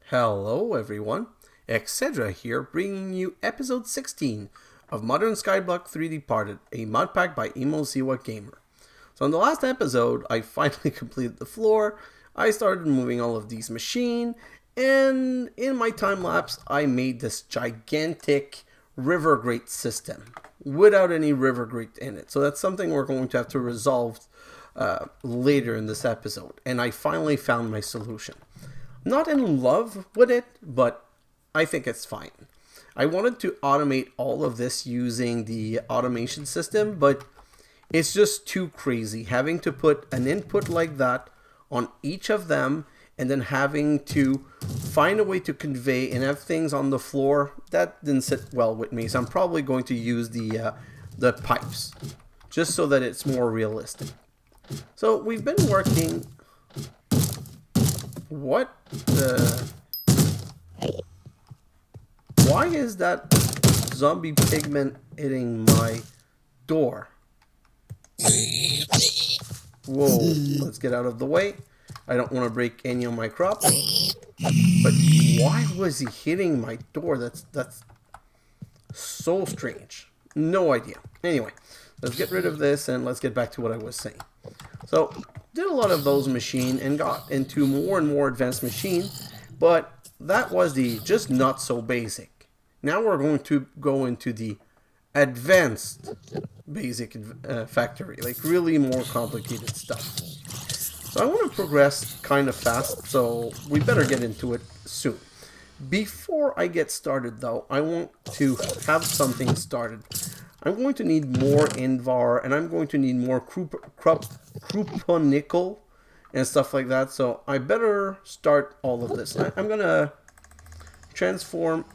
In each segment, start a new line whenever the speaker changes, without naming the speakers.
Hello everyone, xHedra here, bringing you episode 16 of Modern Skyblock 3D Parted, a mod pack by Emoziwa Gamer. So in the last episode, I finally completed the floor, I started moving all of these machines, and in my time lapse, I made this gigantic River Grate system without any River Grate in it. So that's something we're going to have to resolve later in this episode, and I finally found my solution. Not in love with it, but I think it's fine. I wanted to automate all of this using the automation system, but it's just too crazy having to put an input like that on each of them and then having to find a way to convey and have things on the floor. That didn't sit well with me, so I'm probably going to use the pipes just so that it's more realistic. So we've been working... What the... Why is that zombie pigment hitting my door? Whoa, let's get out of the way. I don't want to break any of my crops. But why was he hitting my door? That's so strange. No idea. Anyway, let's get rid of this and let's get back to what I was saying. So, did a lot of those machine and got into more and more advanced machine, but that was the just not so basic. Now we're going to go into the advanced basic factory, like really more complicated stuff. So I want to progress kind of fast, so we better get into it soon. Before I get started though, I want to have something started. I'm going to need more Invar, and I'm going to need more Cupprenickel and stuff like that. So I better start all of this. I'm going to transform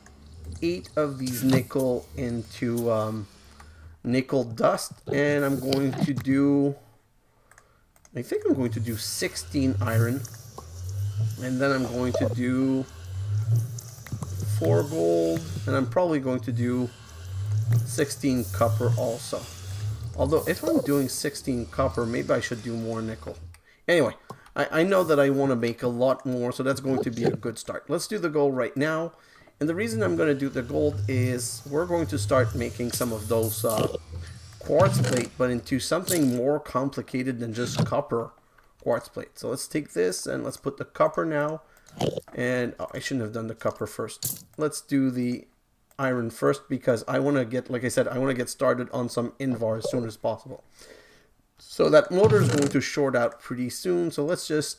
8 of these nickel into nickel dust. And I'm going to do... I think I'm going to do 16 iron. And then I'm going to do 4 gold. And I'm probably going to do 16 copper also. Although if I'm doing 16 copper, maybe I should do more nickel. Anyway, I know that I want to make a lot more, so that's going to be a good start. Let's do the gold right now. And the reason I'm going to do the gold is we're going to start making some of those quartz plate, but into something more complicated than just copper quartz plate. So let's take this and let's put the copper now. And I shouldn't have done the copper first. Let's do the iron first because I want to get, like I said, I want to get started on some Invar as soon as possible. So that motor is going to short out pretty soon. So let's just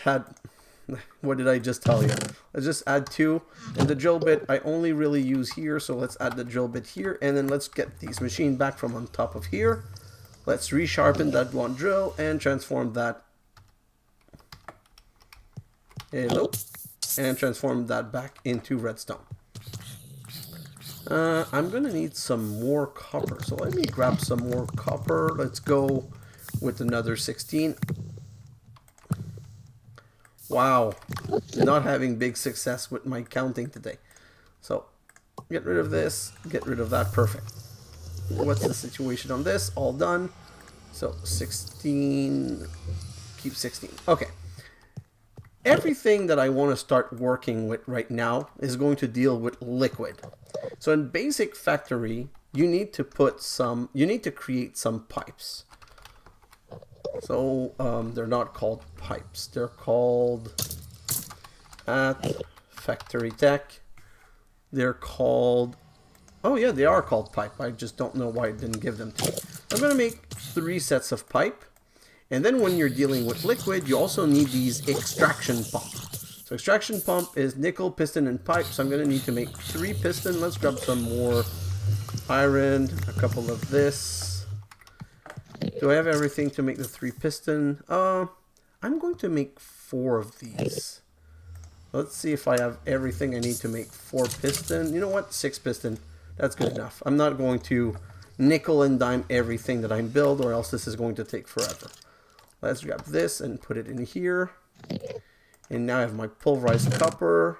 add, what did I just tell you? Let's just add 2. And the drill bit I only really use here, so let's add the drill bit here, and then let's get these machines back from on top of here. Let's resharpen that one drill and transform that. Hello, and transform that back into redstone. I'm going to need some more copper. So let me grab some more copper. Let's go with another 16. Wow. Not having big success with my counting today. So get rid of this. Get rid of that. Perfect. What's the situation on this? All done. So 16. Keep 16. Okay. Everything that I want to start working with right now is going to deal with liquid. So in basic factory, you need to create some pipes. So they're not called pipes. They're called at factory tech. They're called, oh yeah, they are called pipe. I just don't know why I didn't give them to me. I'm going to make 3 sets of pipe. And then when you're dealing with liquid, you also need these extraction pumps. So extraction pump is nickel, piston, and pipe. So I'm going to need to make 3 piston. Let's grab some more iron, a couple of this. Do I have everything to make the 3 piston? I'm going to make 4 of these. Let's see if I have everything I need to make 4 piston. You know what? 6 piston. That's good enough. I'm not going to nickel and dime everything that I build, or else this is going to take forever. Let's grab this and put it in here. And now I have my pulverized copper.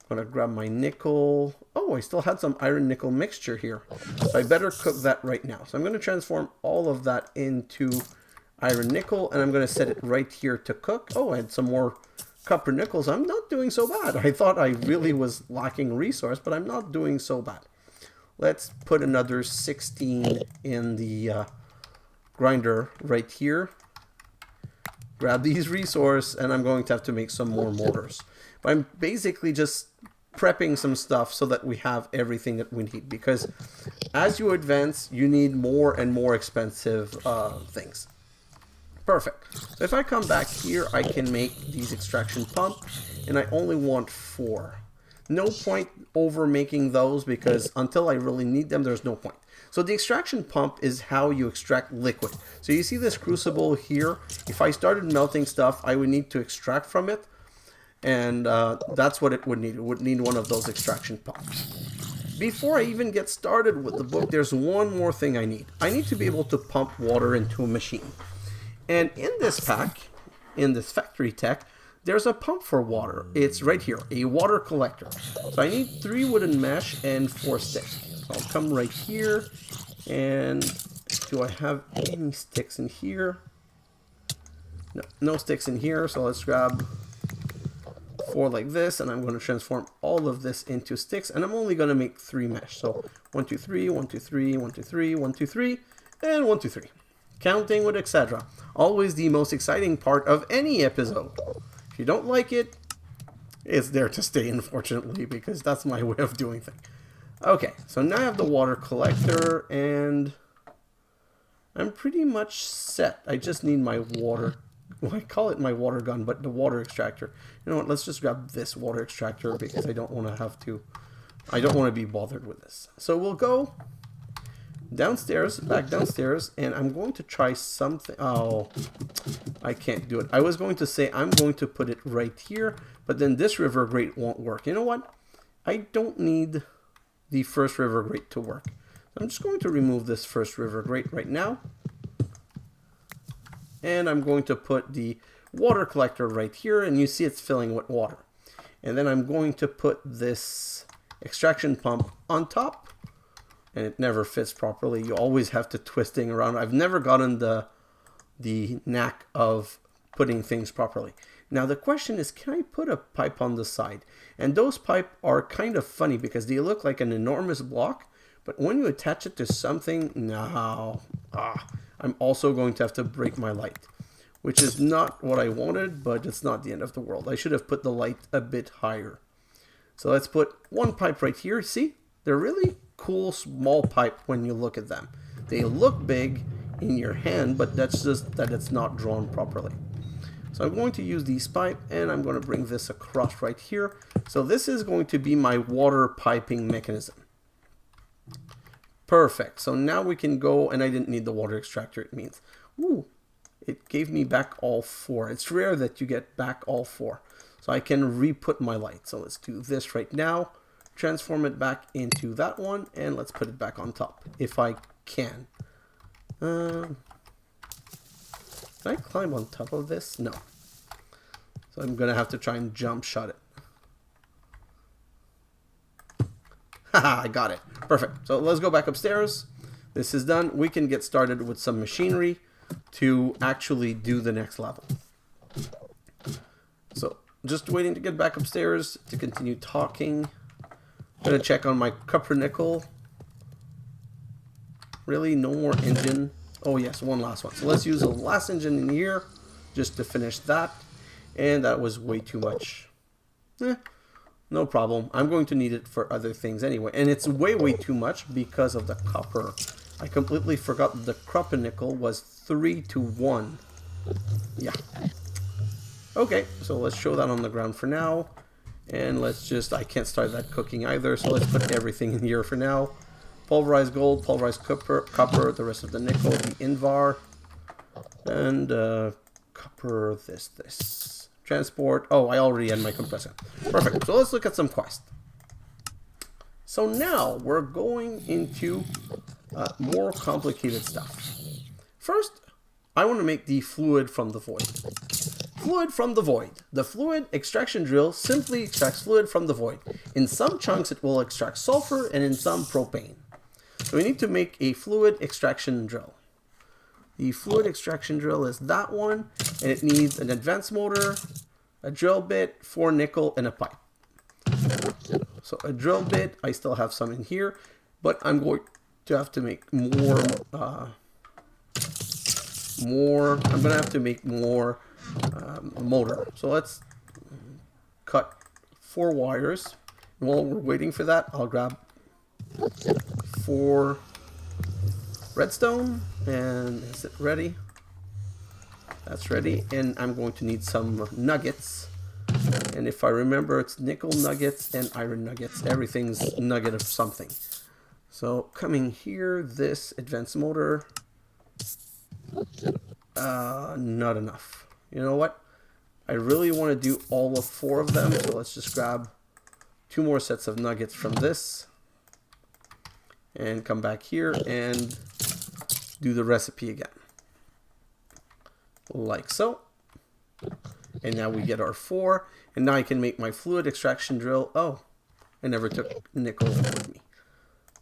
I'm going to grab my nickel. Oh, I still had some iron nickel mixture here. So I better cook that right now. So I'm going to transform all of that into iron nickel. And I'm going to set it right here to cook. Oh, I had some more Cuppernickels, I'm not doing so bad. I thought I really was lacking resource, but I'm not doing so bad. Let's put another 16 in the grinder right here. Grab these resources, and I'm going to have to make some more mortars. But I'm basically just prepping some stuff so that we have everything that we need, because as you advance, you need more and more expensive things. Perfect. So if I come back here, I can make these extraction pump, and I only want 4. No point over making those, because until I really need them, there's no point. So the extraction pump is how you extract liquid. So you see this crucible here. If I started melting stuff, I would need to extract from it. And that's what it would need. It would need one of those extraction pumps. Before I even get started with the book, there's one more thing I need. I need to be able to pump water into a machine. And in this pack, in this factory tech, there's a pump for water. It's right here, a water collector. So I need 3 wooden mesh and 4 sticks. So I'll come right here, and do I have any sticks in here? No, no sticks in here, so let's grab 4 like this, and I'm going to transform all of this into sticks, and I'm only going to make 3 mesh. So 1, 2, 3, 1, 2, 3, 1, 2, 3, 1, 2, 3, and 1, 2, 3. Counting with xHedra. Always the most exciting part of any episode. If you don't like it, it's there to stay, unfortunately, because that's my way of doing things. Okay, so now I have the water collector, and I'm pretty much set. I just need my water. Well, I call it my water gun, but the water extractor. You know what? Let's just grab this water extractor, because I don't want to have to. I don't want to be bothered with this. So we'll go downstairs, back downstairs, and I'm going to try something. Oh, I can't do it. I was going to say I'm going to put it right here, but then this River Grate won't work. You know what? I don't need the first River Grate to work. I'm just going to remove this first River Grate right now. And I'm going to put the water collector right here, and you see it's filling with water. And then I'm going to put this extraction pump on top, and it never fits properly. You always have to twisting around. I've never gotten the knack of putting things properly. Now the question is, can I put a pipe on the side? And those pipes are kind of funny because they look like an enormous block, but when you attach it to something, no, I'm also going to have to break my light, which is not what I wanted, but it's not the end of the world. I should have put the light a bit higher. So let's put one pipe right here. See, they're really cool small pipe when you look at them. They look big in your hand, but that's just that it's not drawn properly. So I'm going to use these pipe, and I'm going to bring this across right here. So this is going to be my water piping mechanism. Perfect. So now we can go, and I didn't need the water extractor, it means. Ooh, it gave me back all 4. It's rare that you get back all 4. So I can re-put my light. So let's do this right now. Transform it back into that one, and let's put it back on top, if I can. Can I climb on top of this? No. So I'm going to have to try and jump shot it. Haha, I got it. Perfect. So let's go back upstairs. This is done. We can get started with some machinery to actually do the next level. So just waiting to get back upstairs to continue talking. I'm going to check on my Cupprenickel. Really, no more engine. Oh yes, one last one. So let's use the last engine in here just to finish that. And that was way too much. No problem. I'm going to need it for other things anyway. And it's way, way too much because of the copper. I completely forgot that the Cupprenickel was 3-to-1. Yeah. Okay, so let's show that on the ground for now. And let's just, I can't start that cooking either, so let's put everything in here for now. Pulverized gold, pulverized copper, the rest of the nickel, the Invar, and copper, this. Transport, oh, I already had my compressor. Perfect, so let's look at some quests. So now we're going into more complicated stuff. First, I want to make the fluid from the void. Fluid from the void. The fluid extraction drill simply extracts fluid from the void. In some chunks it will extract sulfur, and in some propane. So we need to make a fluid extraction drill. The fluid extraction drill is that one, and it needs an advanced motor, a drill bit, 4 nickel, and a pipe. So a drill bit, I still have some in here, but I'm going to have to make more. I'm gonna have to make more motor. So let's cut 4 wires. And while we're waiting for that, I'll grab 4 redstone. And is it ready? That's ready. And I'm going to need some nuggets. And if I remember, it's nickel nuggets and iron nuggets. Everything's nugget of something. So coming here, this advanced motor. Not enough. You know what? I really want to do all of 4 of them. So let's just grab 2 more sets of nuggets from this. And come back here and do the recipe again. Like so. And now we get our 4. And now I can make my fluid extraction drill. Oh, I never took nickel with me.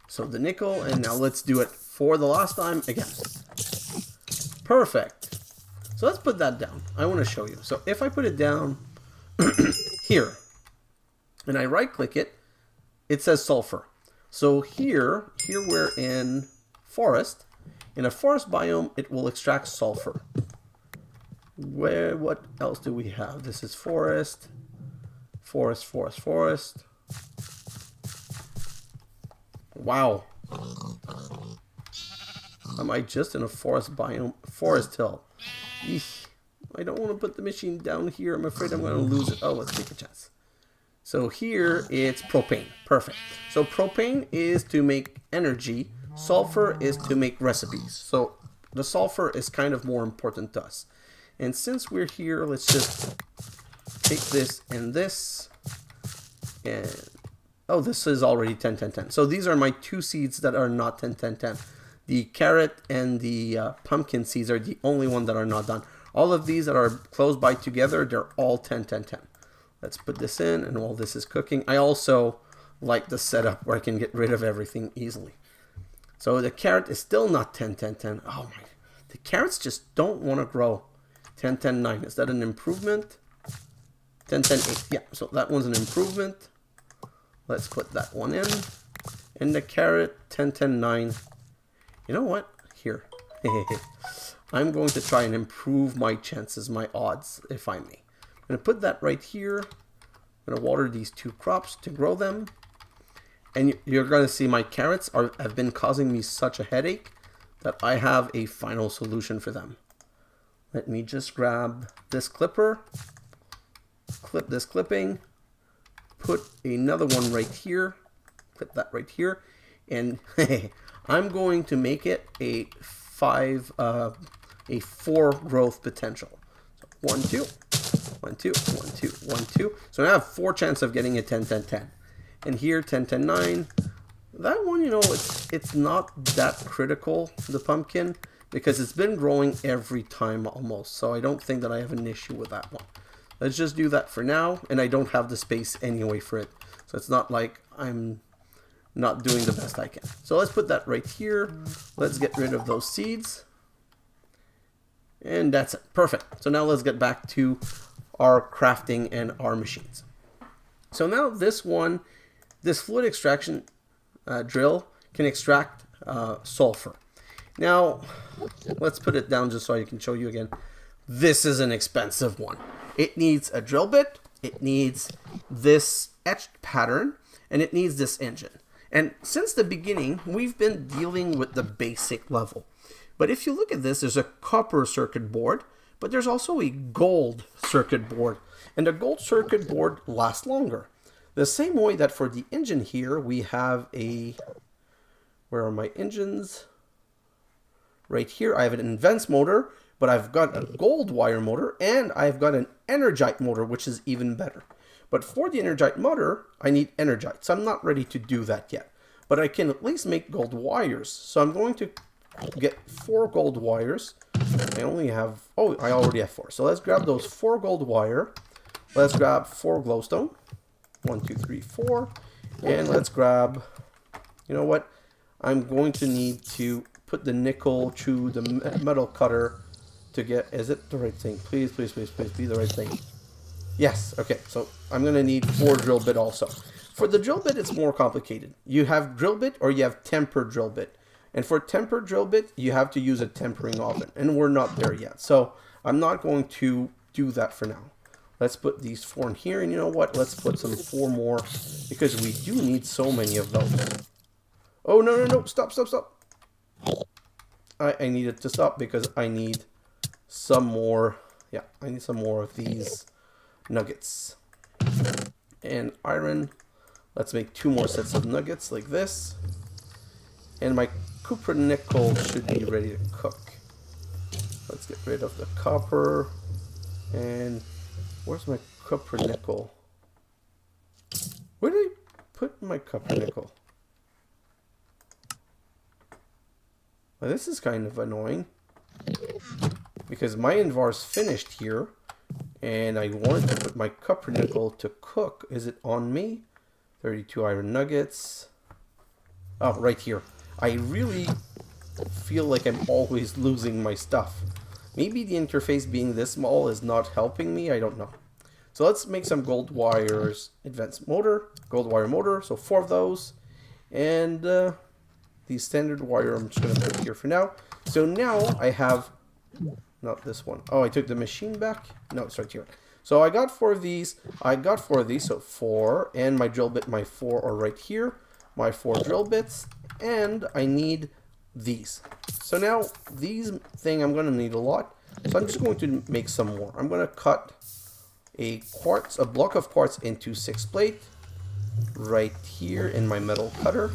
So the nickel, and now let's do it for the last time again. Perfect. So let's put that down. I want to show you. So if I put it down here, and I right click it, it says sulfur. So here we're in forest. In a forest biome, it will extract sulfur. What else do we have? This is forest. Wow. Am I just in a forest biome? Forest hill. Eesh. I don't want to put the machine down here. I'm afraid I'm going to lose it. Oh, let's take a chance. So here it's propane. Perfect. So propane is to make energy. Sulfur is to make recipes. So the sulfur is kind of more important to us. And since we're here, let's just take this and this. And oh, this is already 10, 10, 10. So these are my 2 seeds that are not 10, 10, 10. The carrot and the pumpkin seeds are the only one that are not done. All of these that are close by together, they're all 10, 10, 10. Let's put this in, and while this is cooking, I also like the setup where I can get rid of everything easily. So the carrot is still not 10, 10, 10. Oh my, the carrots just don't want to grow. 10, 10, 9. Is that an improvement? 10, 10, 8. Yeah, so that one's an improvement. Let's put that one in. And the carrot, 10, 10, 9. You know what? Here. I'm going to try and improve my chances, my odds, if I may. I'm going to put that right here. I'm going to water these 2 crops to grow them. And you're going to see my carrots have been causing me such a headache that I have a final solution for them. Let me just grab this clipper, clip this clipping, put another one right here, clip that right here, and I'm going to make it a 4 growth potential. So 1, 2, 1, 2, 1, 2, 1, 2. So now I have 4 chances of getting a 10, 10, 10. And here 10, 10, 9. That one, you know, it's not that critical, the pumpkin, because it's been growing every time almost. So I don't think that I have an issue with that one. Let's just do that for now, and I don't have the space anyway for it. So it's not like I'm not doing the best I can. So let's put that right here. Let's get rid of those seeds. And that's it. Perfect. So now let's get back to our crafting and our machines. So now this one, this fluid extraction drill can extract sulfur. Now, let's put it down just so I can show you again. This is an expensive one. It needs a drill bit, it needs this etched pattern, and it needs this engine. And since the beginning, we've been dealing with the basic level. But if you look at this, there's a copper circuit board, but there's also a gold circuit board. And the gold circuit board lasts longer. The same way that for the engine here, we have a... Where are my engines? Right here, I have an advanced motor, but I've got a gold wire motor, and I've got an Energite motor, which is even better. But for the Energite motor, I need Energite, so I'm not ready to do that yet. But I can at least make gold wires. So I'm going to get 4 gold wires. I only have, oh, I already have 4. So let's grab those 4 gold wire. Let's grab 4 glowstone. 1, 2, 3, 4. And let's grab, you know what? I'm going to need to put the nickel through the metal cutter to get, is it the right thing? Please, please, please, please be the right thing. Yes, okay, so I'm going to need 4 drill bit also. For the drill bit, it's more complicated. You have drill bit or you have tempered drill bit. And for tempered drill bit, you have to use a tempering oven. And we're not there yet. So I'm not going to do that for now. Let's put these 4 in here. And you know what? Let's put some 4 more because we do need so many of those. Oh, no, no, no. Stop, stop, stop. I needed to stop because I need some more. Yeah, I need some more of these nuggets. And iron. Let's make 2 more sets of nuggets like this. And my Cupprenickel should be ready to cook. Let's get rid of the copper. And where's my Cupprenickel? Where did I put my Cupprenickel? Well, this is kind of annoying. Because my Invar's finished here. And I wanted to put my Cupprenickel to cook. Is it on me? 32 iron nuggets. Oh, right here. I really feel like I'm always losing my stuff. Maybe the interface being this small is not helping me. I don't know. So let's make some gold wires. Advanced motor. Gold wire motor. So 4 of those. And the standard wire I'm just going to put here for now. So now I have... Not this one. Oh, I took the machine back. No, it's right here. So I got 4 of these. I got 4 of these. So 4. And my drill bit, my 4 are right here. My 4 drill bits. And I need these. So now these thing I'm going to need a lot. So I'm just going to make some more. I'm going to cut a block of quartz into 6 plate. Right here in my metal cutter.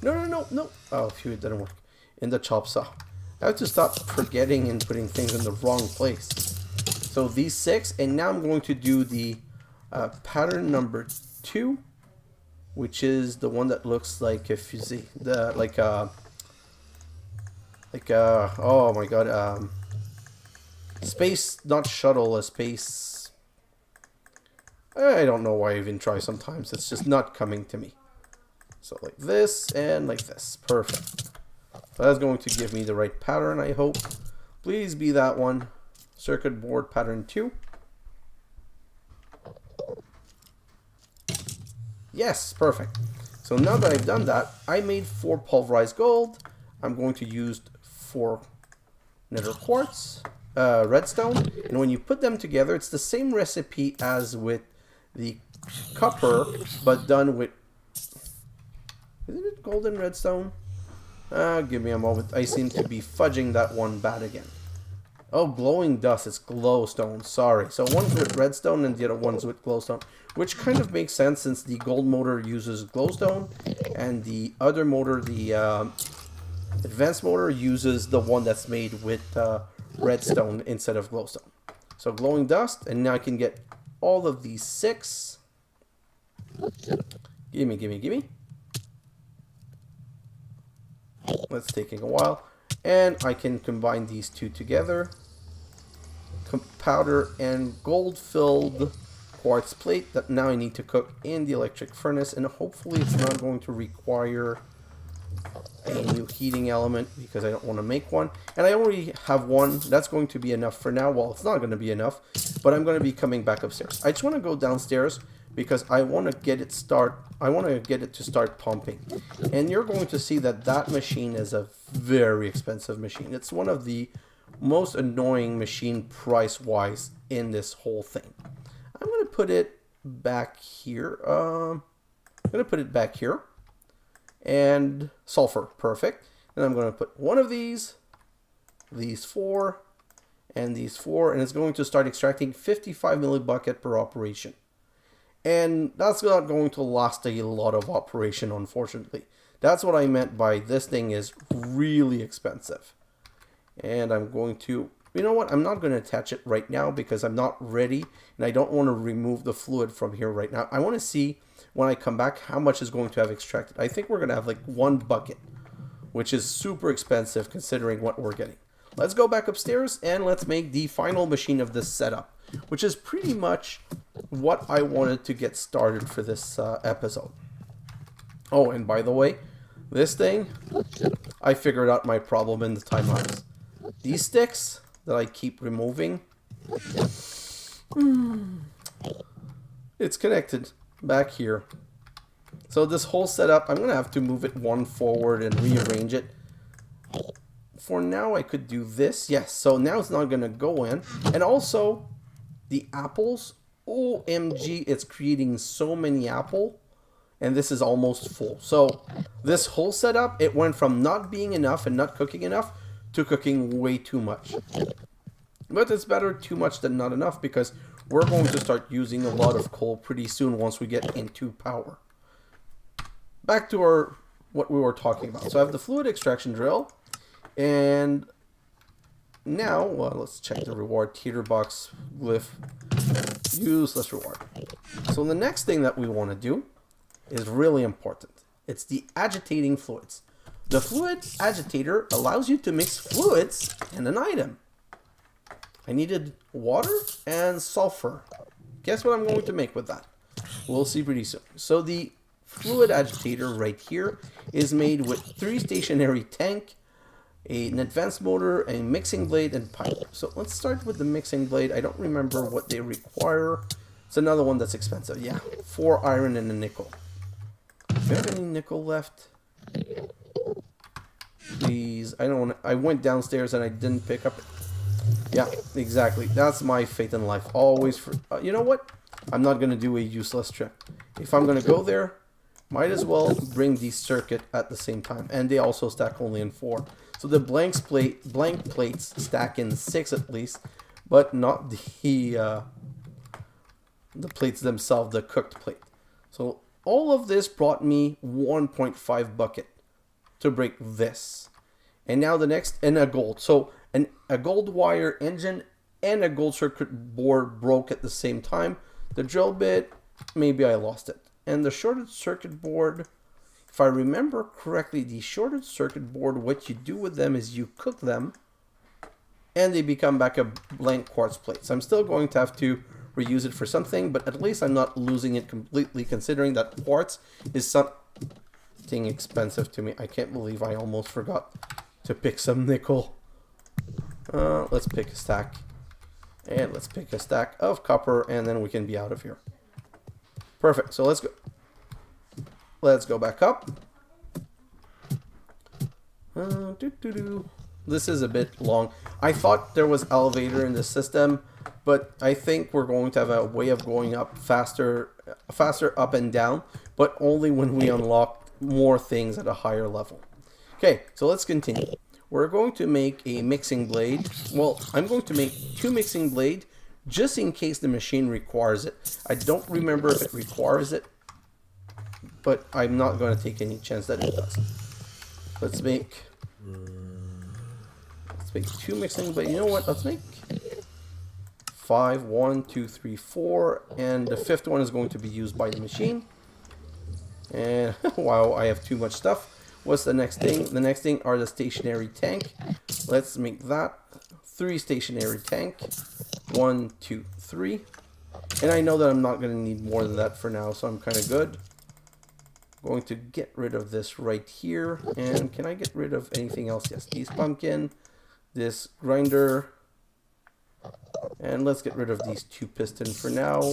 No, no, no, no. Oh, phew, it didn't work. In the chop saw. I have to stop forgetting and putting things in the wrong place. So these 6, and now I'm going to do the pattern number 2, which is the one that looks like a fusee, oh my god, space, not shuttle, a space. I don't know why I even try sometimes. It's just not coming to me. So like this and like this, perfect. So that's going to give me the right pattern, I hope. Please be that one. Circuit board pattern 2. Yes, perfect. So now that I've done that, I made 4 pulverized gold. I'm going to use 4 nether quartz, redstone. And when you put them together, it's the same recipe as with the copper, but done with... Isn't it golden redstone? Give me a moment. I seem to be fudging that one bad again. Oh, glowing dust. It's glowstone. Sorry. So one's with redstone and the other one's with glowstone. Which kind of makes sense since the gold motor uses glowstone. And the other motor, the advanced motor, uses the one that's made with redstone instead of glowstone. So glowing dust. And now I can get all of these 6. Gimme, gimme, gimme. That's taking a while. And I can combine these 2 together. Powder and gold filled quartz plate that now I need to cook in the electric furnace, and hopefully it's not going to require a new heating element because I don't want to make one. And I already have one. That's going to be enough for now. Well, it's not going to be enough, but I'm going to be coming back upstairs. I just want to go downstairs because I want to get it to start pumping. And you're going to see that that machine is a very expensive machine. It's one of the most annoying machine price-wise in this whole thing. I'm going to put it back here. I'm going to put it back here. And sulfur, perfect. And I'm going to put one of these 4, and these 4, and it's going to start extracting 55 millibucket per operation. And that's not going to last a lot of operation, unfortunately. That's what I meant by this thing is really expensive. And I'm going to, you know what, I'm not going to attach it right now because I'm not ready, and I don't want to remove the fluid from here right now. I want to see when I come back how much is going to have extracted. I think we're going to have like 1 bucket, which is super expensive considering what we're getting. Let's go back upstairs and let's make the final machine of this setup, which is pretty much what I wanted to get started for this episode. Oh, and by the way, this thing, I figured out my problem in the time lapse. These sticks that I keep removing, It's connected back here. So this whole setup, I'm going to have to move it one forward and rearrange it. For now, I could do this. Yes, so now it's not going to go in. And also, the apples, OMG, it's creating so many apple. And this is almost full. So this whole setup, it went from not being enough and not cooking enough to cooking way too much. But it's better too much than not enough, because we're going to start using a lot of coal pretty soon once we get into power. Back to what we were talking about. So I have the fluid extraction drill. And now, well, let's check the reward. Teeter box glyph. Useless reward. So the next thing that we want to do is really important. It's the agitating fluids. The fluid agitator allows you to mix fluids in an item. I needed water and sulfur. Guess what I'm going to make with that? We'll see pretty soon. So the fluid agitator right here is made with 3 stationary tank, an advanced motor, a mixing blade, and pipe. So let's start with the mixing blade. I don't remember what they require. It's another one that's expensive. Yeah, 4 iron and a nickel. Do you have any nickel left? Please, I don't want to, I went downstairs and I didn't pick up. Yeah, exactly. That's my fate in life. Always for, you know what? I'm not going to do a useless trip. If I'm going to go there, might as well bring the circuit at the same time. And they also stack only in 4. So the blank plates stack in 6 at least, but not the plates themselves, the cooked plate. So all of this brought me 1.5 bucket to break this. And now the next, and a gold. So a gold wire engine and a gold circuit board broke at the same time. The drill bit, maybe I lost it. And the shorted circuit board, if I remember correctly, the shorted circuit board, what you do with them is you cook them and they become back a blank quartz plate. So I'm still going to have to reuse it for something, but at least I'm not losing it completely, considering that quartz is something expensive to me. I can't believe I almost forgot to pick some nickel. Let's pick a stack. And let's pick a stack of copper, and then we can be out of here. Perfect. So let's go. Let's go back up. This is a bit long. I thought there was elevator in the system, but I think we're going to have a way of going up faster up and down, but only when we unlock more things at a higher level. Okay, so let's continue. We're going to make a mixing blade. Well, I'm going to make 2 mixing blades just in case the machine requires it. I don't remember if it requires it, but I'm not going to take any chance that it does. Let's make 2 mixing blades. You know what? Let's make 5. 1, 2, 3, 4, and the 5th one is going to be used by the machine. And wow, I have too much stuff. What's the next thing? The next thing are the stationary tank. Let's make that 3 stationary tank. 1, 2, 3. And I know that I'm not going to need more than that for now, so I'm kind of good. I'm going to get rid of this right here. And can I get rid of anything else? Yes, these pumpkin, this grinder. And let's get rid of these 2 pistons for now.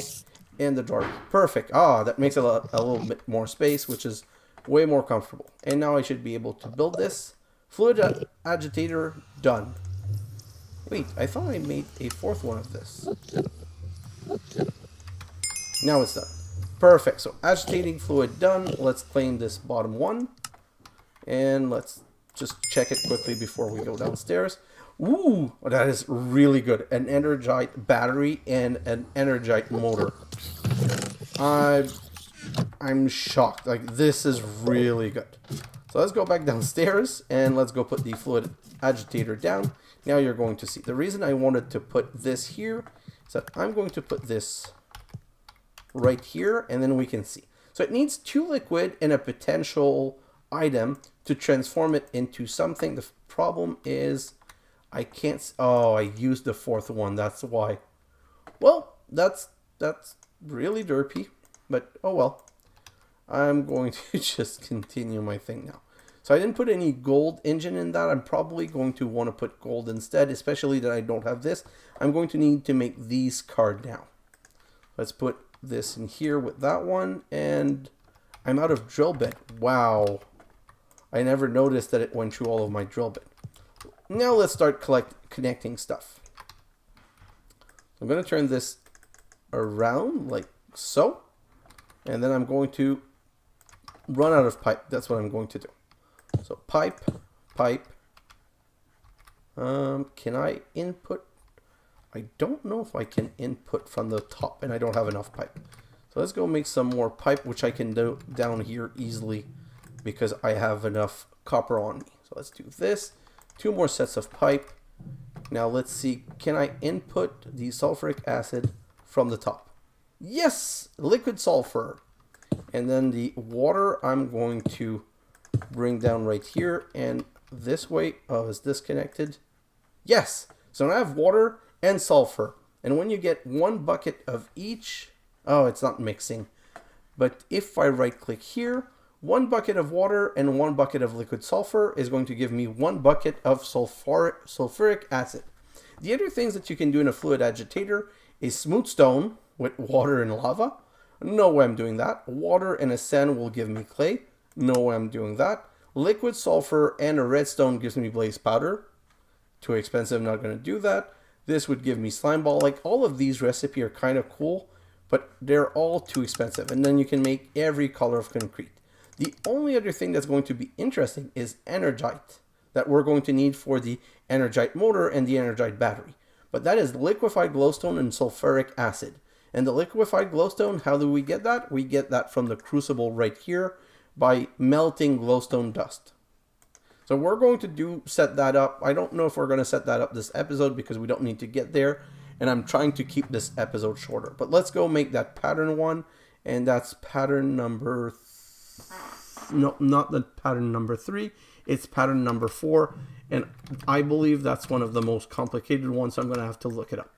And the door. Perfect. Ah, that makes a little bit more space, which is way more comfortable. And now I should be able to build this. Fluid agitator done. Wait, I thought I made a 4th one of this. Now it's done. Perfect. So agitating fluid done. Let's claim this bottom one. And let's just check it quickly before we go downstairs. Ooh, that is really good. An Energite battery and an Energite motor. I'm shocked. Like, this is really good. So let's go back downstairs and let's go put the fluid agitator down. Now you're going to see. The reason I wanted to put this here is that I'm going to put this right here, and then we can see. So it needs 2 liquid and a potential item to transform it into something. The problem is I can't. Oh, I used the 4th one. That's why. Well, that's really derpy, but oh well. I'm going to just continue my thing now. So I didn't put any gold engine in that. I'm probably going to want to put gold instead, especially that I don't have this. I'm going to need to make these card now. Let's put this in here with that one, and I'm out of drill bit. Wow. I never noticed that it went through all of my drill bit. Now let's start connecting stuff. I'm going to turn this around like so, and then I'm going to run out of pipe. That's what I'm going to do. So pipe. Can I input? I don't know if I can input from the top, and I don't have enough pipe. So let's go make some more pipe, which I can do down here easily because I have enough copper on me. So let's do this. 2 more sets of pipe. Now let's see, can I input the sulfuric acid from the top? Yes, liquid sulfur. And then the water I'm going to bring down right here, and this way. Oh, is this connected? Yes. So now I have water and sulfur. And when you get 1 bucket of each, oh, it's not mixing. But if I right click here, 1 bucket of water and 1 bucket of liquid sulfur is going to give me 1 bucket of sulfuric acid. The other things that you can do in a fluid agitator is smooth stone with water and lava. No way I'm doing that. Water and a sand will give me clay. No way I'm doing that. Liquid sulfur and a redstone gives me blaze powder. Too expensive, not going to do that. This would give me slime ball. Like, all of these recipes are kind of cool, but they're all too expensive. And then you can make every color of concrete. The only other thing that's going to be interesting is energite that we're going to need for the energite motor and the energite battery. But that is liquefied glowstone and sulfuric acid. And the liquefied glowstone, how do we get that? We get that from the crucible right here by melting glowstone dust. So we're going to set that up. I don't know if we're going to set that up this episode because we don't need to get there. And I'm trying to keep this episode shorter. But let's go make that pattern 1. And that's pattern number... No, not the pattern number 3. It's pattern number 4. And I believe that's one of the most complicated ones. So I'm going to have to look it up.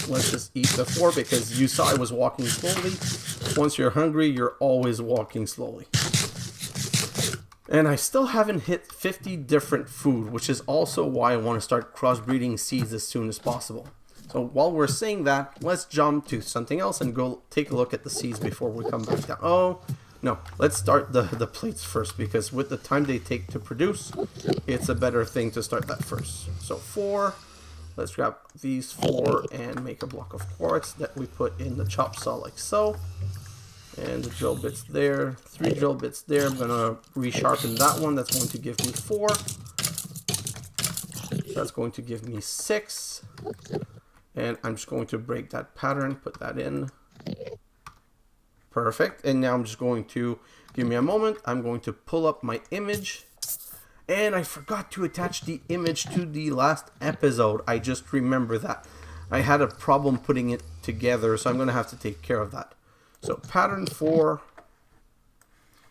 Let's just eat the 4 because you saw I was walking slowly. Once you're hungry, you're always walking slowly. And I still haven't hit 50 different food, which is also why I want to start crossbreeding seeds as soon as possible. So while we're saying that, let's jump to something else and go take a look at the seeds before we come back down. Oh, no, let's start the plates first, because with the time they take to produce, it's a better thing to start that first. So 4, let's grab these 4 and make a block of quartz that we put in the chop saw like so. And the drill bits there, 3 drill bits there. I'm gonna resharpen that one. That's going to give me 4. That's going to give me 6. And I'm just going to break that pattern, put that in. Perfect. And now I'm just going to, give me a moment, I'm going to pull up my image. And I forgot to attach the image to the last episode. I just remember that. I had a problem putting it together, so I'm gonna have to take care of that. So pattern 4,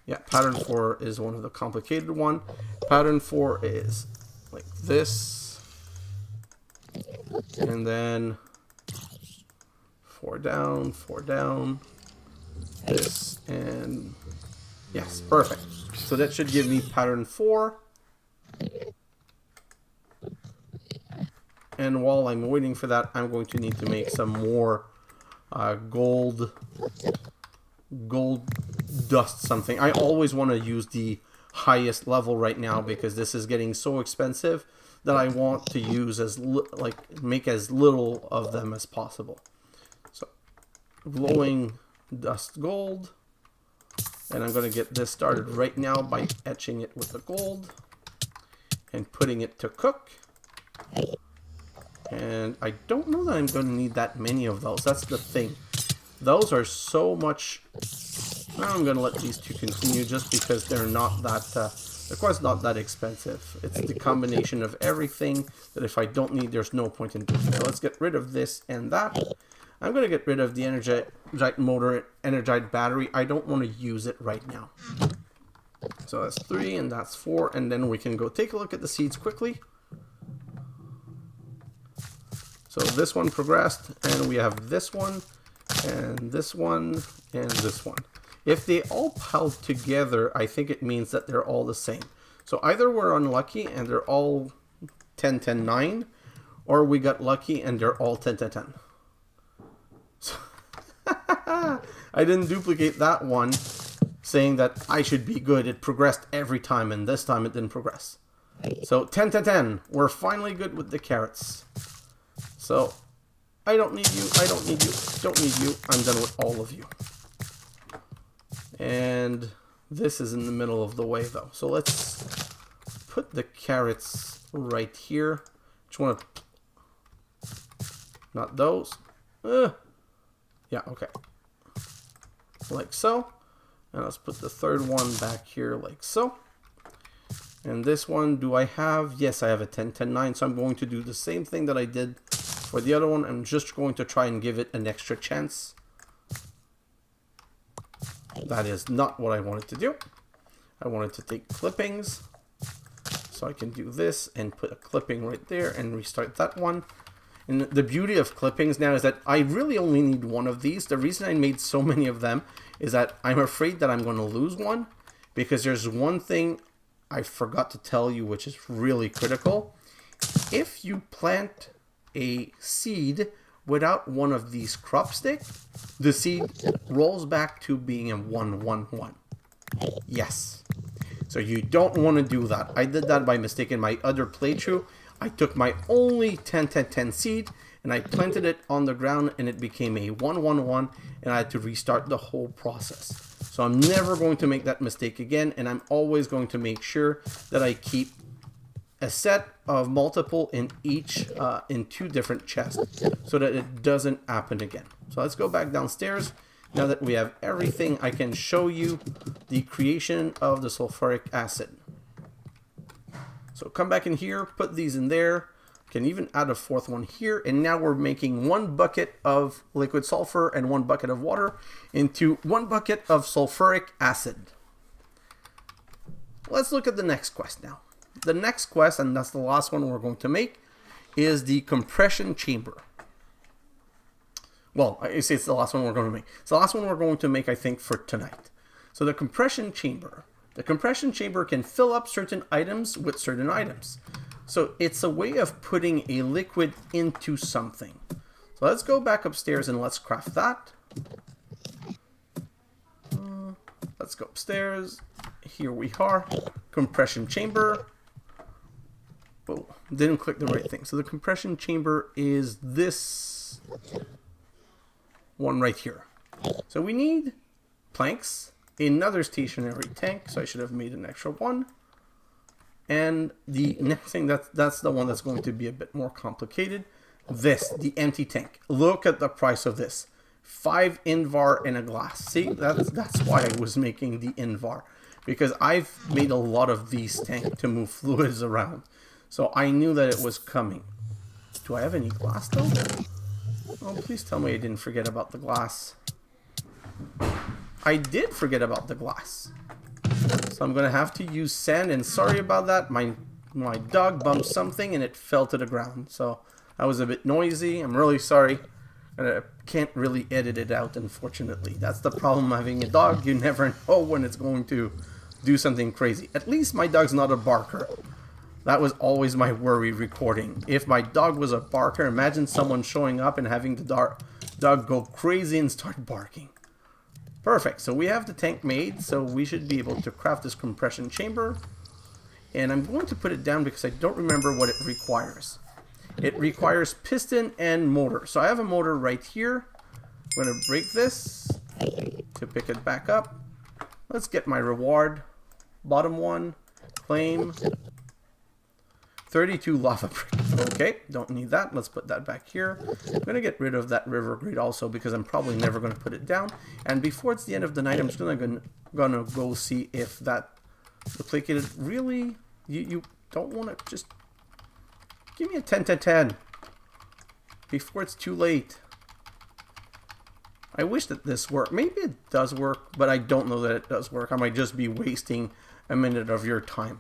yeah, pattern 4 is one of the complicated one. Pattern 4 is like this, and then 4 down, this, and yes, perfect. So that should give me pattern 4. And while I'm waiting for that, I'm going to need to make some more gold dust something. I always want to use the highest level right now because this is getting so expensive that I want to use make as little of them as possible. So glowing dust gold, and I'm going to get this started right now by etching it with the gold and putting it to cook. And I don't know that I'm going to need that many of those. That's the thing. Those are so much. Now I'm going to let these 2 continue just because they're not that, of course, not that expensive. It's the combination of everything that if I don't need, there's no point in doing it. So let's get rid of this and that. I'm going to get rid of the energite motor, energite battery. I don't want to use it right now. So that's 3 and that's 4. And then we can go take a look at the seeds quickly. So this one progressed, and we have this one, and this one, and this one. If they all piled together, I think it means that they're all the same. So either we're unlucky and they're all 10, 10, 9, or we got lucky and they're all 10, 10, 10. So I didn't duplicate that one, saying that I should be good. It progressed every time, and this time it didn't progress. So 10, 10, 10. We're finally good with the carrots. So I don't need you. I don't need you. Don't need you. I'm done with all of you. And this is in the middle of the way, though. So let's put the carrots right here. Just want to... Not those. Yeah, okay. Like so. And let's put the third one back here like so. And this one, do I have? Yes, I have a 10, 10, 9. So I'm going to do the same thing that I did for the other one. I'm just going to try and give it an extra chance. That is not what I wanted to do. I wanted to take clippings. So I can do this and put a clipping right there and restart that one. And the beauty of clippings now is that I really only need one of these. The reason I made so many of them is that I'm afraid that I'm going to lose one, because there's one thing I forgot to tell you which is really critical. If you plant a seed without one of these crop sticks, the seed rolls back to being a 1, 1, 1. Yes. So you don't want to do that. I did that by mistake in my other playthrough. I took my only 10, 10, 10 seed and I planted it on the ground and it became a 1, 1, 1, and I had to restart the whole process. So I'm never going to make that mistake again, and I'm always going to make sure that I keep a set of multiple in each, in 2 different chests, so that it doesn't happen again. So let's go back downstairs. Now that we have everything, I can show you the creation of the sulfuric acid. So come back in here, put these in there. Can even add a 4th one here, and now we're making 1 bucket of liquid sulfur and 1 bucket of water into 1 bucket of sulfuric acid. Let's look at the next quest now. The next quest, and that's the last one we're going to make, is the compression chamber. Well, I say it's the last one we're going to make. It's the last one we're going to make, I think, for tonight. So the compression chamber. The compression chamber can fill up certain items with certain items. So it's a way of putting a liquid into something. So let's go back upstairs and let's craft that. Let's go upstairs. Here we are. Compression chamber. Oh, didn't click the right thing. So the compression chamber is this one right here. So we need planks, another stationary tank. So I should have made an extra one. And the next thing, that's the one that's going to be a bit more complicated. This, the empty tank. Look at the price of this. 5 Invar and a glass. See, that's why I was making the Invar. Because I've made a lot of these tanks to move fluids around. So I knew that it was coming. Do I have any glass though? Oh, please tell me I didn't forget about the glass. I did forget about the glass. So I'm going to have to use sand, and sorry about that. My dog bumped something and it fell to the ground. So that was a bit noisy. I'm really sorry. I can't really edit it out, unfortunately. That's the problem having a dog. You never know when it's going to do something crazy. At least my dog's not a barker. That was always my worry recording. If my dog was a barker, imagine someone showing up and having the dog go crazy and start barking. Perfect. So we have the tank made, so we should be able to craft this compression chamber. And I'm going to put it down because I don't remember what it requires. It requires piston and motor. So I have a motor right here. I'm going to break this to pick it back up. Let's get my reward. Bottom one, claim. 32 lava brick. Okay, don't need that. Let's put that back here. I'm going to get rid of that River Grate also because I'm probably never going to put it down. And before it's the end of the night, I'm just gonna go see if that duplicated. Really? You don't want to just give me a 10, 10, 10 before it's too late. I wish that this worked. Maybe it does work, but I don't know that it does work. I might just be wasting a minute of your time.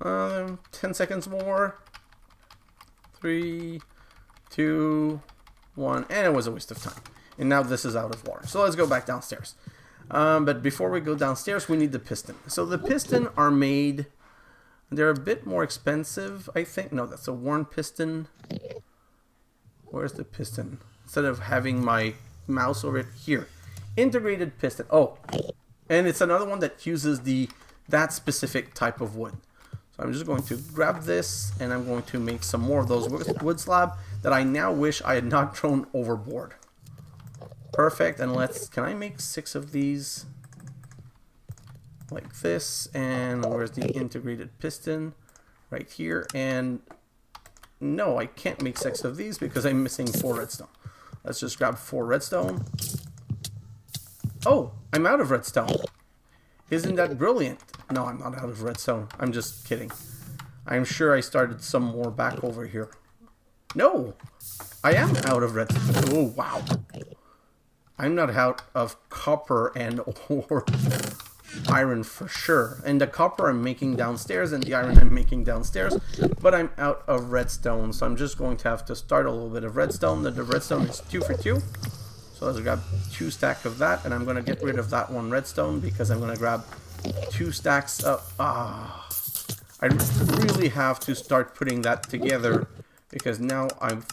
10 seconds more. 3, 2, 1, and it was a waste of time. And now this is out of water. So let's go back downstairs. But before we go downstairs, we need the piston. So the piston are made... They're a bit more expensive, I think. No, that's a worn piston. Where's the piston? Instead of having my mouse over it, here. Integrated piston. Oh, and it's another one that uses that specific type of wood. So I'm just going to grab this, and I'm going to make some more of those wood slab that I now wish I had not thrown overboard. Perfect, and can I make 6 of these? Like this, and where's the integrated piston? Right here, and no, I can't make 6 of these because I'm missing 4 redstone. Let's just grab 4 redstone. Oh, I'm out of redstone. Isn't that brilliant? No, I'm not out of redstone. I'm just kidding. I'm sure I started some more back over here. No, I am out of redstone. Oh, wow. I'm not out of copper and or iron for sure. And the copper I'm making downstairs and the iron I'm making downstairs, but I'm out of redstone, so I'm just going to have to start a little bit of redstone. The redstone is 2 for 2, so let's grab 2 stacks of that, and I'm going to get rid of that 1 redstone because I'm going to grab 2 stacks of... I really have to start putting that together because now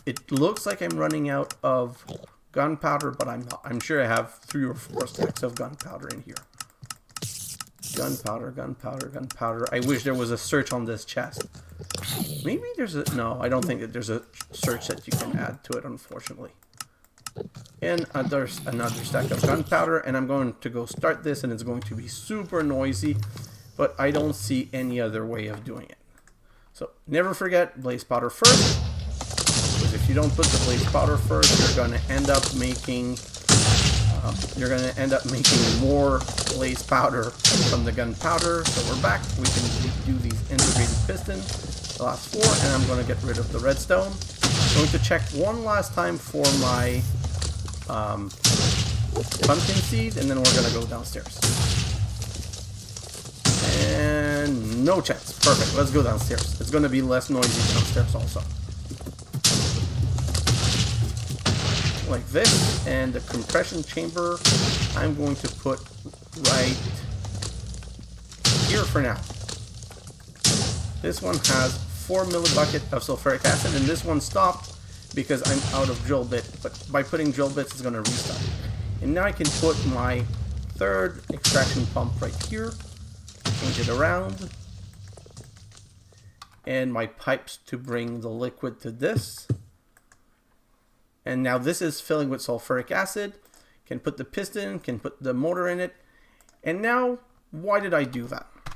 it looks like I'm running out of gunpowder, but I'm not. I'm sure I have 3 or 4 stacks of gunpowder in here. Gunpowder, gunpowder, gunpowder. I wish there was a search on this chest. Maybe there's a... No, I don't think that there's a search that you can add to it, unfortunately. And there's another stack of gunpowder, and I'm going to go start this, and it's going to be super noisy, but I don't see any other way of doing it. So, never forget, blaze powder first, because if you don't put the blaze powder first, you're going to end up making... more blaze powder from the gunpowder. So we're back. We can do these integrated pistons. The last 4, and I'm going to get rid of the redstone. I'm going to check one last time for my pumpkin seed, and then we're going to go downstairs. And no chance. Perfect. Let's go downstairs. It's going to be less noisy downstairs also. Like this, and the compression chamber I'm going to put right here for now. This one has 4 millibucket of sulfuric acid, and this one stopped because I'm out of drill bit, but by putting drill bits it's going to restart. And now I can put my 3rd extraction pump right here, change it around, and my pipes to bring the liquid to this. And now this is filling with sulfuric acid. Can put the piston, can put the motor in it. And now, why did I do that? I'm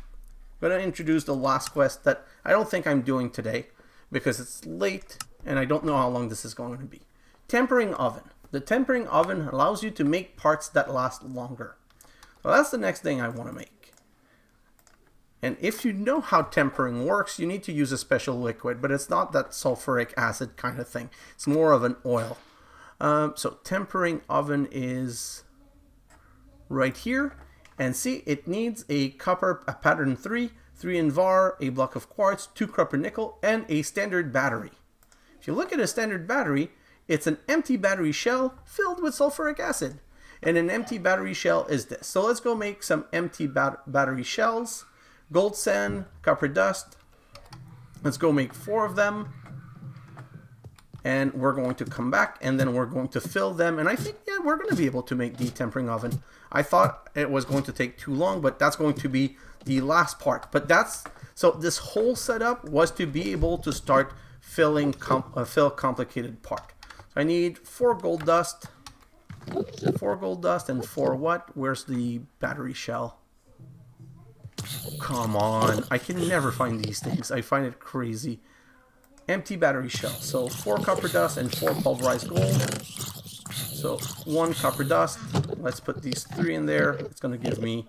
going to introduce the last quest that I don't think I'm doing today because it's late and I don't know how long this is going to be. Tempering oven. The tempering oven allows you to make parts that last longer. So that's the next thing I want to make. And if you know how tempering works, you need to use a special liquid, but it's not that sulfuric acid kind of thing. It's more of an oil. So tempering oven is right here. And see, it needs a copper, a pattern 3, 3 Invar, a block of quartz, 2 Cupprenickel, and a standard battery. If you look at a standard battery, it's an empty battery shell filled with sulfuric acid. And an empty battery shell is this. So let's go make some empty battery shells. Gold sand, copper dust. Let's go make 4 of them. And we're going to come back and then we're going to fill them. And I think, yeah, we're going to be able to make the tempering oven. I thought it was going to take too long, but that's going to be the last part. But that's, so this whole setup was to be able to start filling, fill complicated part. So I need 4 gold dust. 4 gold dust and 4 what? Where's the battery shell? Come on, I can never find these things. I find it crazy. Empty battery shell. So 4 copper dust and 4 pulverized gold. So 1 copper dust. Let's put these 3 in there. It's going to give me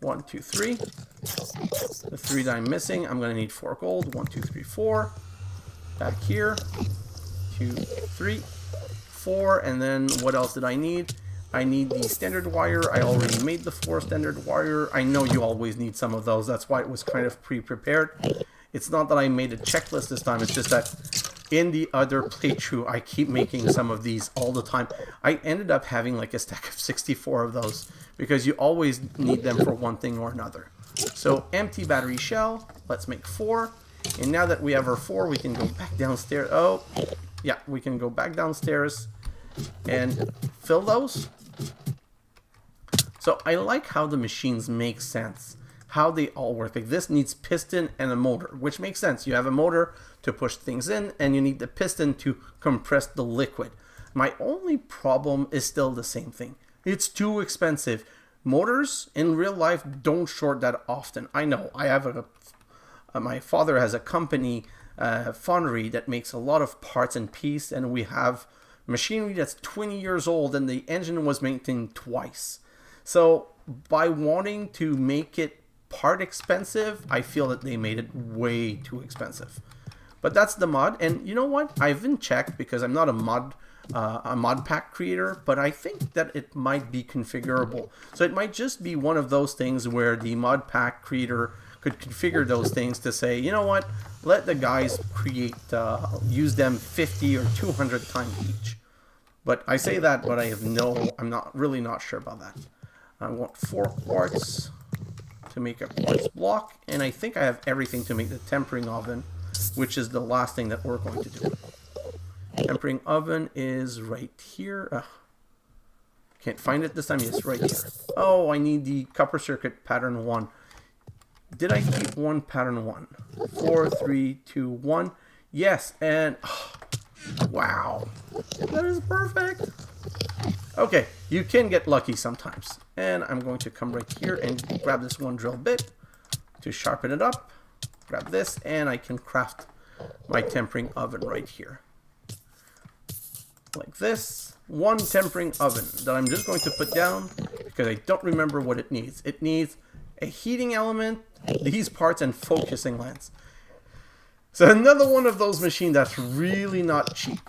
1, 2, 3. The 3 that I'm missing, I'm going to need 4 gold. 1, 2, 3, 4. Back here. 2, 3, 4. And then what else did I need? I need the standard wire. I already made the 4 standard wire. I know you always need some of those. That's why it was kind of pre-prepared. It's not that I made a checklist this time. It's just that in the other playthrough, I keep making some of these all the time. I ended up having like a stack of 64 of those because you always need them for one thing or another. So empty battery shell, let's make 4. And now that we have our 4, we can go back downstairs. Oh, yeah, we can go back downstairs and fill those. So I like how the machines make sense, how they all work. Like this needs piston and a motor, which makes sense. You have a motor to push things in, and you need the piston to compress the liquid. My only problem is still the same thing. It's too expensive. Motors in real life don't short that often. I know. I have my father has a company, foundry, that makes a lot of parts and pieces, and we have machinery that's 20 years old, and the engine was maintained twice. So by wanting to make it part expensive, I feel that they made it way too expensive. But that's the mod, and you know what? I haven't checked because I'm not a mod pack creator, but I think that it might be configurable. So it might just be one of those things where the mod pack creator could configure those things to say, you know what? Let the guys create, use them 50 or 200 times each. But I say that, but I'm not really not sure about that. I want 4 quartz to make a quartz block, and I think I have everything to make the tempering oven, which is the last thing that we're going to do. Tempering oven is right here. Can't find it this time. Yes, right here. Oh, I need the copper circuit pattern 1. Did I keep one pattern 1? 4, 3, 2, 1. Yes, and wow, that is perfect. Okay, you can get lucky sometimes. And I'm going to come right here and grab this one drill bit to sharpen it up. Grab this, and I can craft my tempering oven right here. Like this. One tempering oven that I'm just going to put down because I don't remember what it needs. It needs a heating element, these parts, and focusing lens. So another one of those machines that's really not cheap.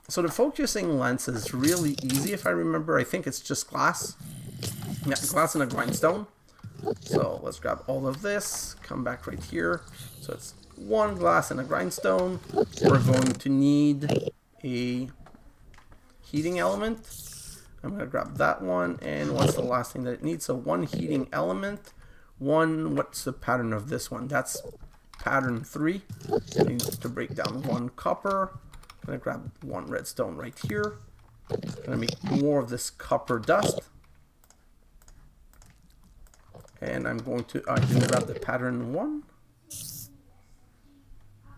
So the focusing lens is really easy if I remember. I think it's just glass. Yeah, glass and a grindstone. So let's grab all of this, come back right here. So it's 1 glass and a grindstone. We're going to need a heating element. I'm going to grab that one. And what's the last thing that it needs? So 1 heating element. 1, what's the pattern of this one? That's pattern 3. I need to break down 1 copper. I'm going to grab 1 redstone right here. I'm going to make more of this copper dust. And I'm going to, I didn't grab the pattern 1.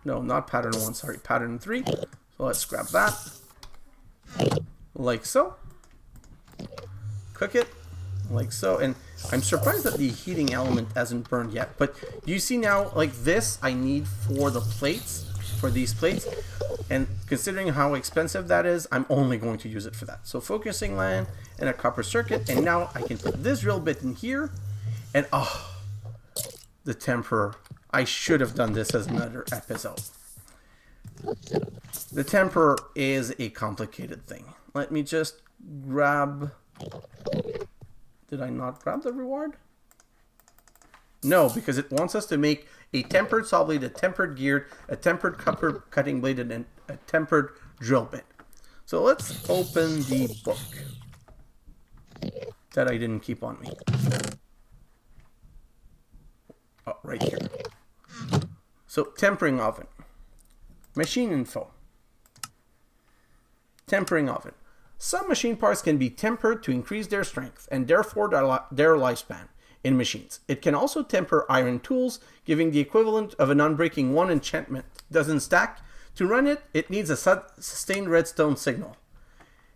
No, not pattern 1, sorry, pattern 3. So let's grab that. Like so. Cook it. Like so. And I'm surprised that the heating element hasn't burned yet. But you see now, like this, I need for the plates, for these plates. And considering how expensive that is, I'm only going to use it for that. So focusing line and a copper circuit. And now I can put this drill bit in here. And oh, the temper. I should have done this as another episode. The temper is a complicated thing. Let me just grab... Did I not grab the reward? No, because it wants us to make a tempered saw blade, a tempered geared, a tempered copper cutting blade, and a tempered drill bit. So let's open the book that I didn't keep on me. Oh, right here. So, tempering oven. Machine info. Tempering oven. Some machine parts can be tempered to increase their strength and therefore their lifespan in machines. It can also temper iron tools, giving the equivalent of an unbreaking 1 enchantment. Doesn't stack. To run it, it needs a sustained redstone signal.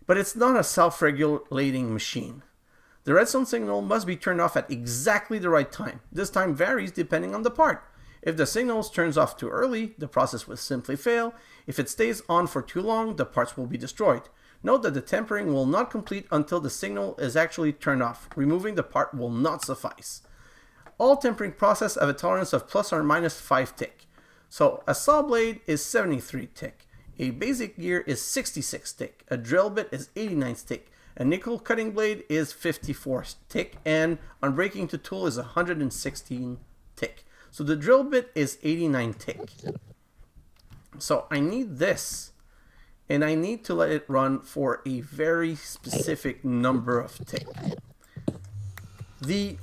But it's not a self-regulating machine. The redstone signal must be turned off at exactly the right time. This time varies depending on the part. If the signal turns off too early, the process will simply fail. If it stays on for too long, the parts will be destroyed. Note that the tempering will not complete until the signal is actually turned off. Removing the part will not suffice. All tempering processes have a tolerance of plus or minus 5 tick. So a saw blade is 73 tick. A basic gear is 66 tick. A drill bit is 89 tick. A nickel cutting blade is 54 tick, and unbreaking to tool is 116 tick. So the drill bit is 89 tick. So I need this, and I need to let it run for a very specific number of tick. The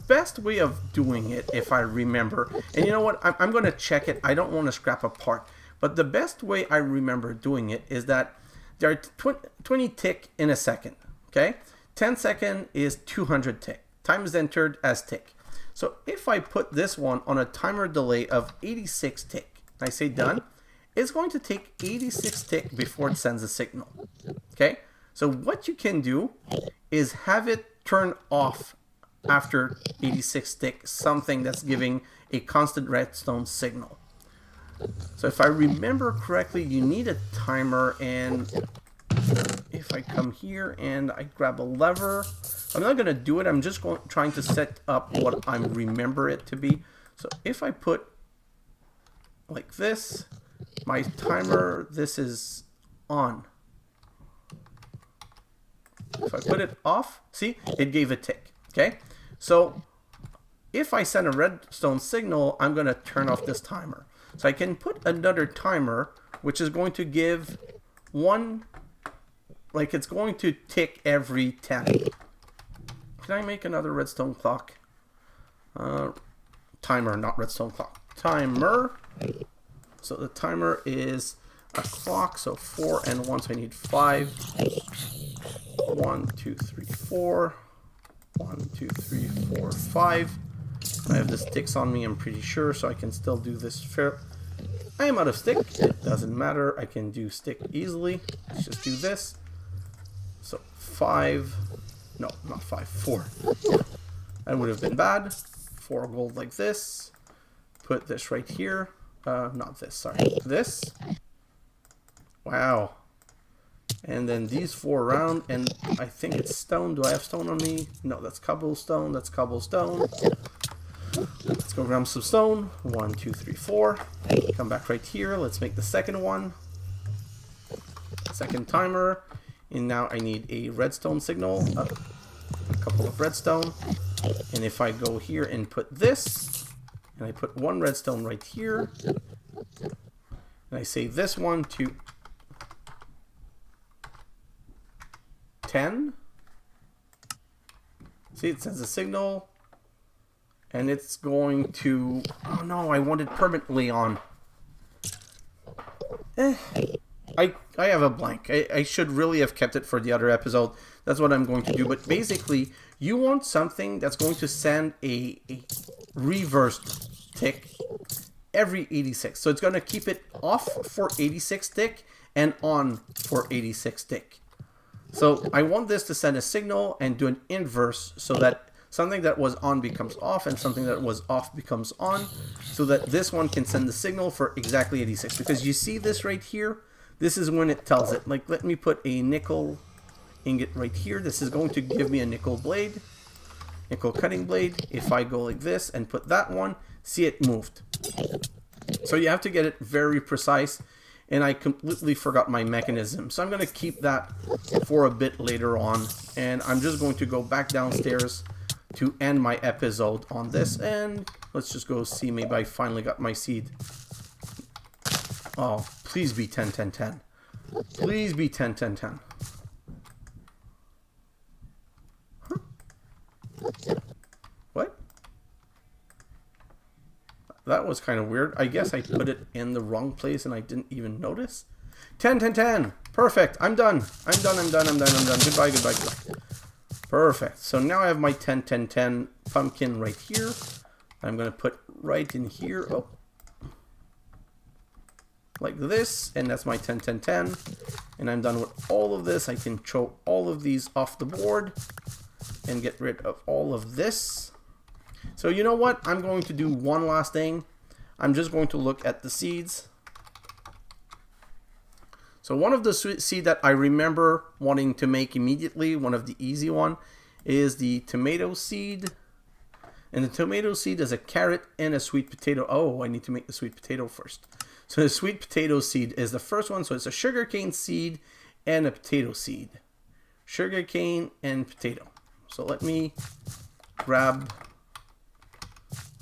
best way of doing it, if I remember, and you know what, I'm going to check it. I don't want to scrap a part, but the best way I remember doing it is that there are 20 tick in a second. Okay, 10 second is 200 tick. Time is entered as tick. So if I put this one on a timer delay of 86 tick, I say done, it's going to take 86 tick before it sends a signal. Okay, so what you can do is have it turn off after 86 tick, something that's giving a constant redstone signal. So if I remember correctly, you need a timer, and if I come here and I grab a lever, I'm not going to do it. I'm just trying to set up what I remember it to be. So if I put like this, my timer, this is on. If I put it off, see, it gave a tick. Okay, so if I send a redstone signal, I'm going to turn off this timer. So I can put another timer, which is going to give one, like it's going to tick every 10. Can I make another redstone clock? Timer, not redstone clock. Timer. So the timer is a clock, so 4 and 1, so I need 5. 1, 2, 3, 4. 1, 2, 3, 4, 5. I have the sticks on me, I'm pretty sure, so I can still do this fair. I am out of stick. It doesn't matter. I can do stick easily. Let's just do this. So 5. No, not 5. 4. That would have been bad. 4 gold like this. Put this right here. Not this, sorry. This. Wow. And then these 4 around, and I think it's stone. Do I have stone on me? No, that's cobblestone. That's cobblestone. Let's go grab some stone. 1, 2, 3, 4. Come back right here. Let's make the second one. Second timer. And now I need a redstone signal. A couple of redstone. And if I go here and put this, and I put 1 redstone right here, and I say this one to 10. See, it sends a signal. And it's going to... Oh no, I want it permanently on. I have a blank. I should really have kept it for the other episode. That's what I'm going to do. But basically, you want something that's going to send a reversed tick every 86. So it's going to keep it off for 86 tick and on for 86 tick. So I want this to send a signal and do an inverse so that something that was on becomes off and something that was off becomes on, so that this one can send the signal for exactly 86. Because you see this right here, this is when it tells it. Like, let me put a nickel ingot right here. This is going to give me a nickel blade, nickel cutting blade. If I go like this and put that one, see, it moved. So you have to get it very precise, and I completely forgot my mechanism. So I'm going to keep that for a bit later on, and I'm just going to go back downstairs to end my episode on this, and let's just go see, maybe I finally got my seed. Oh, please be 10, 10, 10. Please be 10, 10, 10. Huh? What? That was kind of weird. I guess I put it in the wrong place and I didn't even notice. 10, 10, 10. Perfect. I'm done. I'm done. Goodbye, goodbye, goodbye. Perfect. So now I have my 10, 10, 10 pumpkin right here. I'm going to put right in here. Oh. Like this. And that's my 10, 10, 10. And I'm done with all of this. I can throw all of these off the board and get rid of all of this. So you know what? I'm going to do one last thing. I'm just going to look at the seeds. So one of the seed that I remember wanting to make immediately, one of the easy one, is the tomato seed. And the tomato seed is a carrot and a sweet potato. Oh, I need to make the sweet potato first. So the sweet potato seed is the first one. So it's a sugarcane seed and a potato seed. Sugarcane and potato. So let me grab...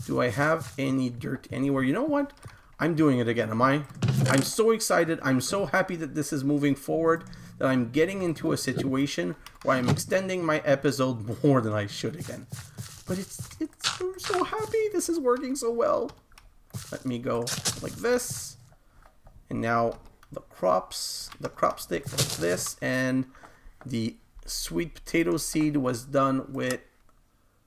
Do I have any dirt anywhere? You know what? I'm doing it again. I'm so excited. I'm so happy that this is moving forward, that I'm getting into a situation where I'm extending my episode more than I should again. But I'm so happy this is working so well. Let me go like this. And now the crop stick like this, and the sweet potato seed was done with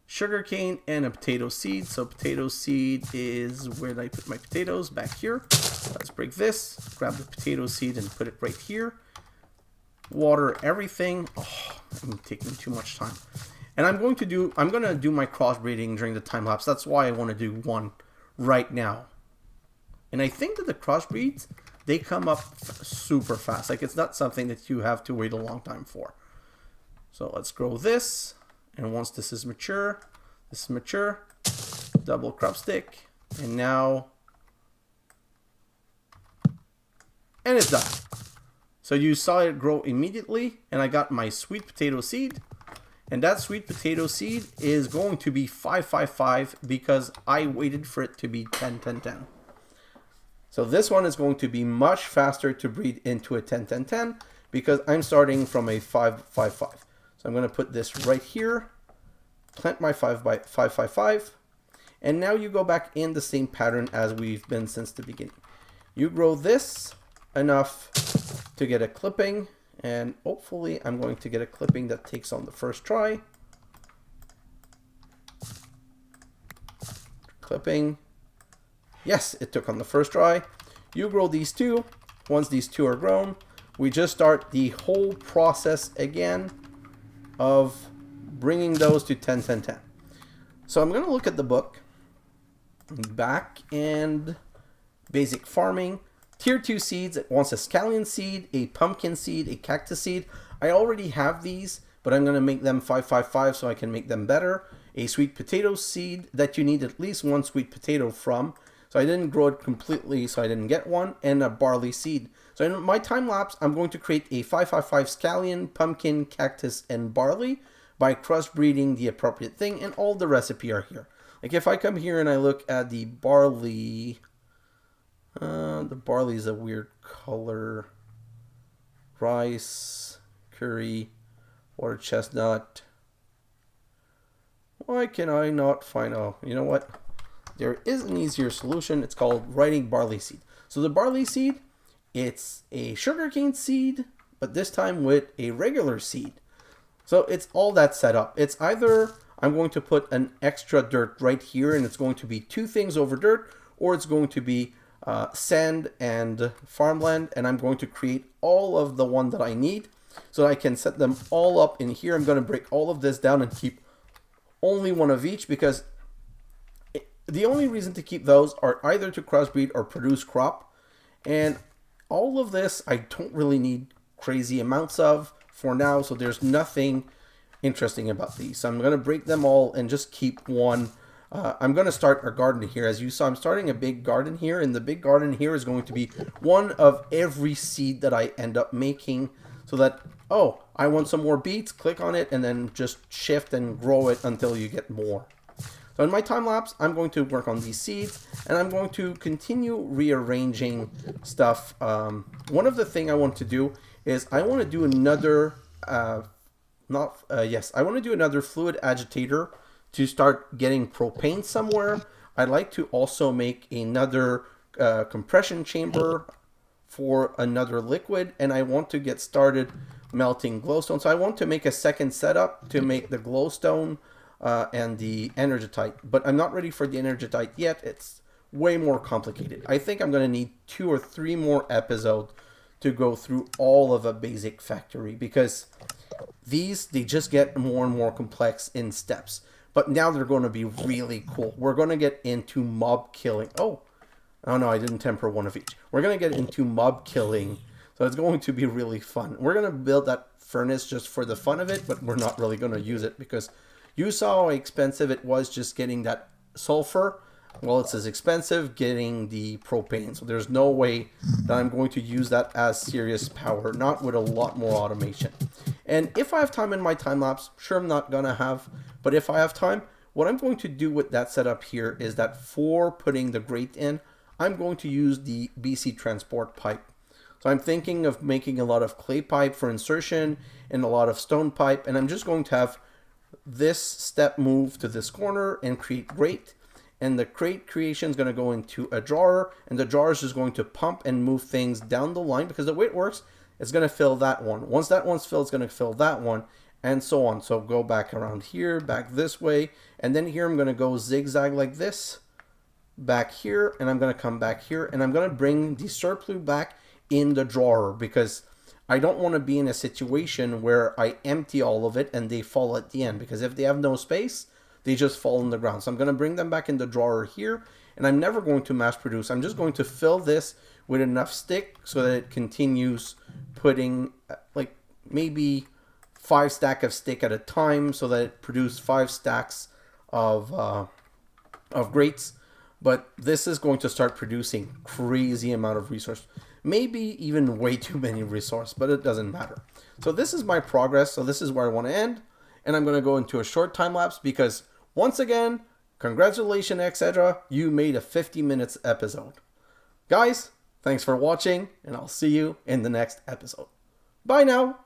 sugarcane and a potato seed. So potato seed is where did I put my potatoes? Back here. Let's break this, grab the potato seed and put it right here. Water everything. Oh, I'm taking too much time. And I'm gonna do my crossbreeding during the time lapse. That's why I want to do one right now. And I think that the crossbreeds, they come up super fast. Like, it's not something that you have to wait a long time for. So let's grow this. And once this is mature, double crop stick. And now, and it's done. So you saw it grow immediately, and I got my sweet potato seed. And that sweet potato seed is going to be 555 because I waited for it to be 10-10-10. So this one is going to be much faster to breed into a 10-10-10 because I'm starting from a 555. So I'm going to put this right here, plant my 555, and now you go back in the same pattern as we've been since the beginning. You grow this enough to get a clipping, and hopefully I'm going to get a clipping that takes on the first try. Clipping. Yes, it took on the first try. You grow these two. Once these two are grown, we just start the whole process again of bringing those to 10-10-10. So I'm going to look at the book. Back and basic farming. Tier 2 seeds. It wants a scallion seed, a pumpkin seed, a cactus seed. I already have these, but I'm going to make them 555 so I can make them better. A sweet potato seed that you need at least one sweet potato from. So I didn't grow it completely, so I didn't get one. And a barley seed. So in my time lapse, I'm going to create a 555 scallion, pumpkin, cactus, and barley by crossbreeding the appropriate thing, and all the recipe are here. Like if I come here and I look at the barley, the barley is a weird color. Rice, curry, water chestnut. Why can I not find, oh, you know what? There is an easier solution. It's called writing barley seed. So the barley seed, it's a sugarcane seed, but this time with a regular seed. So it's all that set up. It's either I'm going to put an extra dirt right here and it's going to be two things over dirt, or it's going to be sand and farmland, and I'm going to create all of the one that I need so that I can set them all up in here. I'm going to break all of this down and keep only one of each, because the only reason to keep those are either to crossbreed or produce crop. And all of this I don't really need crazy amounts of for now, so there's nothing interesting about these. So I'm going to break them all and just keep one. I'm going to start a garden here. As you saw, I'm starting a big garden here, and the big garden here is going to be one of every seed that I end up making, so that, oh, I want some more beets, click on it, and then just shift and grow it until you get more. So in my time lapse, I'm going to work on these seeds, and I'm going to continue rearranging stuff. One of the things I want to do is I want to do another, I want to do another fluid agitator to start getting propane somewhere. I'd like to also make another compression chamber for another liquid, and I want to get started melting glowstone. So I want to make a second setup to make the glowstone and the energetite, but I'm not ready for the energetite yet. It's way more complicated. I think I'm going to need 2 or 3 more episodes to go through all of a basic factory, because these, they just get more and more complex in steps. But now they're going to be really cool. We're going to get into mob killing. Oh no, I didn't temper one of each. We're going to get into mob killing. So it's going to be really fun. We're going to build that furnace just for the fun of it, but we're not really going to use it because you saw how expensive it was just getting that sulfur. Well, it's as expensive getting the propane. So there's no way that I'm going to use that as serious power, not with a lot more automation. And if I have time in my time lapse, sure, I'm not going to have, but if I have time, what I'm going to do with that setup here is that for putting the grate in, I'm going to use the BC transport pipe. So I'm thinking of making a lot of clay pipe for insertion and a lot of stone pipe, and I'm just going to have this step move to this corner and create grate, and the crate creation is going to go into a drawer, and the drawer is just going to pump and move things down the line, because the way it works, it's going to fill that one. Once that one's filled, it's going to fill that one, and so on. So go back around here, back this way, and then here I'm going to go zigzag like this, back here, and I'm going to come back here, and I'm going to bring the surplus back in the drawer, because I don't want to be in a situation where I empty all of it and they fall at the end, because if they have no space, they just fall on the ground. So I'm going to bring them back in the drawer here, and I'm never going to mass produce. I'm just going to fill this with enough stick so that it continues putting like maybe 5 stacks of stick at a time, so that it produces 5 stacks of grates. But this is going to start producing crazy amount of resource. Maybe even way too many resources, but it doesn't matter. So this is my progress. So this is where I want to end. And I'm going to go into a short time lapse because, once again, congratulations, xHedra. You made a 50 minutes episode. Guys, thanks for watching, and I'll see you in the next episode. Bye now.